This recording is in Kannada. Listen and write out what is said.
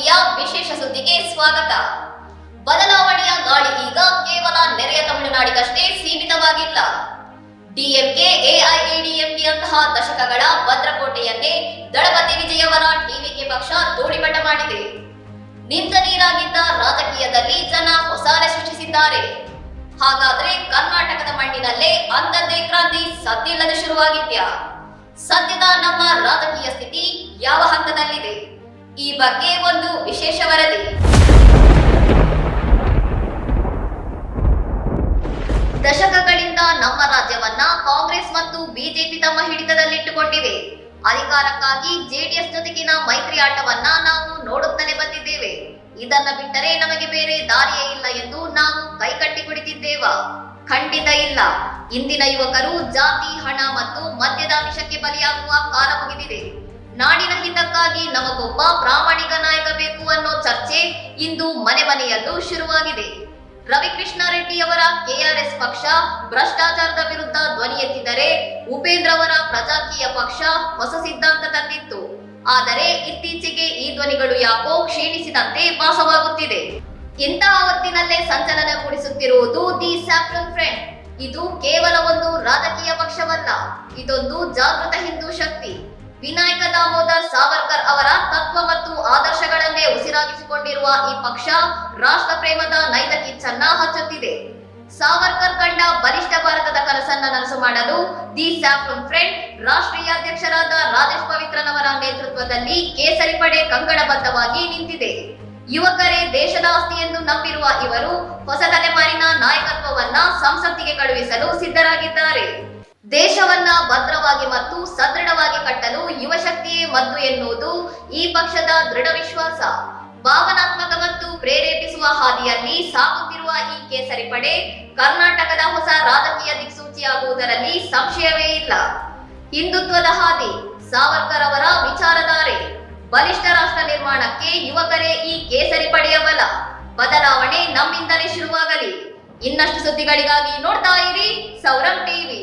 ಟಿವಿಯ ವಿಶೇಷ ಸುದ್ದಿಗೆ ಸ್ವಾಗತ. ಬದಲಾವಣೆಯ ಗಾಳಿ ಈಗ ಕೇವಲ ನೆರೆಯ ತಮಿಳುನಾಡಿಗಷ್ಟೇ ಸೀಮಿತವಾಗಿಲ್ಲ. ಡಿಎಂಕೆ, ಎಐಎಡಿಎಂಕೆ ಅಂತಹ ದಶಕಗಳ ಭದ್ರಕೋಟೆಯನ್ನೇ ದಳಪತಿ ವಿಜಯವರ ಟಿವಿಕೆ ಪಕ್ಷ ಧೂಳಿಪಟ ಮಾಡಿದೆ. ನಿಂತ ನೀರಾಗಿದ್ದ ರಾಜಕೀಯದಲ್ಲಿ ಜನ ಹೊಸಾಲೆ ಸೃಷ್ಟಿಸಿದ್ದಾರೆ. ಹಾಗಾದ್ರೆ ಕರ್ನಾಟಕದ ಮಣ್ಣಿನಲ್ಲೇ ಅಂಥದ್ದೇ ಕ್ರಾಂತಿ ಸದ್ದಿಲ್ಲದೆ ಶುರುವಾಗಿದ್ಯಾ? ಸದ್ಯದ ನಮ್ಮ ರಾಜಕೀಯ ಸ್ಥಿತಿ ಯಾವ ಹಂತದಲ್ಲಿದೆ? ಈ ಬಗ್ಗೆ ಒಂದು ವಿಶೇಷ ವರದಿ. ದಶಕಗಳಿಂದ ನಮ್ಮ ರಾಜ್ಯವನ್ನ ಕಾಂಗ್ರೆಸ್ ಮತ್ತು ಬಿಜೆಪಿ ತಮ್ಮ ಹಿಡಿತದಲ್ಲಿಟ್ಟುಕೊಂಡಿವೆ. ಅಧಿಕಾರಕ್ಕಾಗಿ ಜೆಡಿಎಸ್ ಜೊತೆಗಿನ ಮೈತ್ರಿ ಆಟವನ್ನ ನಾವು ನೋಡುತ್ತಲೇ ಬಂದಿದ್ದೇವೆ. ಇದನ್ನ ಬಿಟ್ಟರೆ ನಮಗೆ ಬೇರೆ ದಾರಿಯೇ ಇಲ್ಲ ಎಂದು ನಾವು ಕೈಕಟ್ಟಿ ಕುಳಿತಿದ್ದೇವ? ಖಂಡಿತ ಇಲ್ಲ. ಇಂದಿನ ಯುವಕರು ಜಾತಿ, ಹಣ ಮತ್ತು ಮದ್ಯದ ವಿಷಕ್ಕೆ ಬಲಿಯಾಗುವ ಕಾಲ ಮುಗಿದಿದೆ. ನಾಡಿನ ಹಿತಕ್ಕಾಗಿ ನಮಗೊಬ್ಬ ಪ್ರಾಮಾಣಿಕ ನಾಯಕ ಬೇಕು ಅನ್ನೋ ಚರ್ಚೆ ಇಂದು ಮನೆ ಮನೆಯಲ್ಲೂ ಶುರುವಾಗಿದೆ. ರವಿಕೃಷ್ಣ ರೆಡ್ಡಿ ಅವರ ಕೆಆರ್ಎಸ್ ಪಕ್ಷ ಭ್ರಷ್ಟಾಚಾರದ ವಿರುದ್ಧ ಧ್ವನಿ ಎತ್ತಿದರೆ, ಉಪೇಂದ್ರ ಅವರ ಪ್ರಜಾಕೀಯ ಪಕ್ಷ ಹೊಸ ಸಿದ್ಧಾಂತ ತಂದಿತ್ತು. ಆದರೆ ಇತ್ತೀಚೆಗೆ ಈ ಧ್ವನಿಗಳು ಯಾಕೋ ಕ್ಷೀಣಿಸಿದಂತೆ ಭಾಸವಾಗುತ್ತಿದೆ. ಇಂತಹ ಹೊತ್ತಿನಲ್ಲೇ ಸಂಚಲನ ಮೂಡಿಸುತ್ತಿರುವುದು ದಿ ಸ್ಯಾಫ್ರನ್ ಫ್ರಂಟ್. ಇದು ಕೇವಲ ಒಂದು ರಾಜಕೀಯ ಪಕ್ಷವಲ್ಲ, ಇದೊಂದು ಜಾಗೃತ ಹಿಂದೂ ಶಕ್ತಿ. ವಿನಾಯಕ ದಾಮೋದರ್ ಸಾವರ್ಕರ್ ಅವರ ತತ್ವ ಮತ್ತು ಆದರ್ಶಗಳನ್ನೇ ಉಸಿರಾಗಿಸಿಕೊಂಡಿರುವ ಈ ಪಕ್ಷ ರಾಷ್ಟ್ರ ಪ್ರೇಮದ ನೈಜ ಕಿಚ್ಚನ್ನ ಹಚ್ಚುತ್ತಿದೆ. ಸಾವರ್ಕರ್ ಕಂಡ ಬಲಿಷ್ಠ ಭಾರತದ ಕನಸನ್ನ ನನಸು ಮಾಡಲು ದಿ ಸ್ಯಾಫ್ರನ್ ಫ್ರಂಟ್ ರಾಷ್ಟ್ರೀಯ ಅಧ್ಯಕ್ಷರಾದ ರಾಜೇಶ್ ಪವಿತ್ರನ್ ಅವರ ನೇತೃತ್ವದಲ್ಲಿ ಕೇಸರಿ ಪಡೆ ಕಂಕಣಬದ್ಧವಾಗಿ ನಿಂತಿದೆ. ಯುವಕರೇ ದೇಶದ ಆಸ್ತಿ ಎಂದು ನಂಬಿರುವ ಇವರು ಹೊಸ ತಲೆಮಾರಿನ ನಾಯಕತ್ವವನ್ನ ಸಂಸತ್ತಿಗೆ ಕಳುಹಿಸಲು ಸಿದ್ಧರಾಗಿದ್ದಾರೆ. ದೇಶವನ್ನ ಭದ್ರವಾಗಿ ಮತ್ತು ಸದೃಢವಾಗಿ ಕಟ್ಟಲು ಯುವಶಕ್ತಿಯೇ ಮದ್ದು ಎನ್ನುವುದು ಈ ಪಕ್ಷದ ದೃಢ ವಿಶ್ವಾಸ. ಭಾವನಾತ್ಮಕ ಮತ್ತು ಪ್ರೇರೇಪಿಸುವ ಹಾದಿಯಲ್ಲಿ ಸಾಗುತ್ತಿರುವ ಈ ಕೇಸರಿ ಪಡೆ ಕರ್ನಾಟಕದ ಹೊಸ ರಾಜಕೀಯ ದಿಕ್ಸೂಚಿಯಾಗುವುದರಲ್ಲಿ ಸಂಶಯವೇ ಇಲ್ಲ. ಹಿಂದುತ್ವದ ಹಾದಿ, ಸಾವರ್ಕರ್ ಅವರ ವಿಚಾರಧಾರೆ, ಬಲಿಷ್ಠ ರಾಷ್ಟ್ರ ನಿರ್ಮಾಣಕ್ಕೆ ಯುವಕರೇ ಈ ಕೇಸರಿ ಪಡೆಯ ಬಲ. ಬದಲಾವಣೆ ನಮ್ಮಿಂದಲೇ ಶುರುವಾಗಲಿ. ಇನ್ನಷ್ಟು ಸುದ್ದಿಗಳಿಗಾಗಿ ನೋಡ್ತಾ ಇರಿ ಸೌರಭ್ ಟಿವಿ.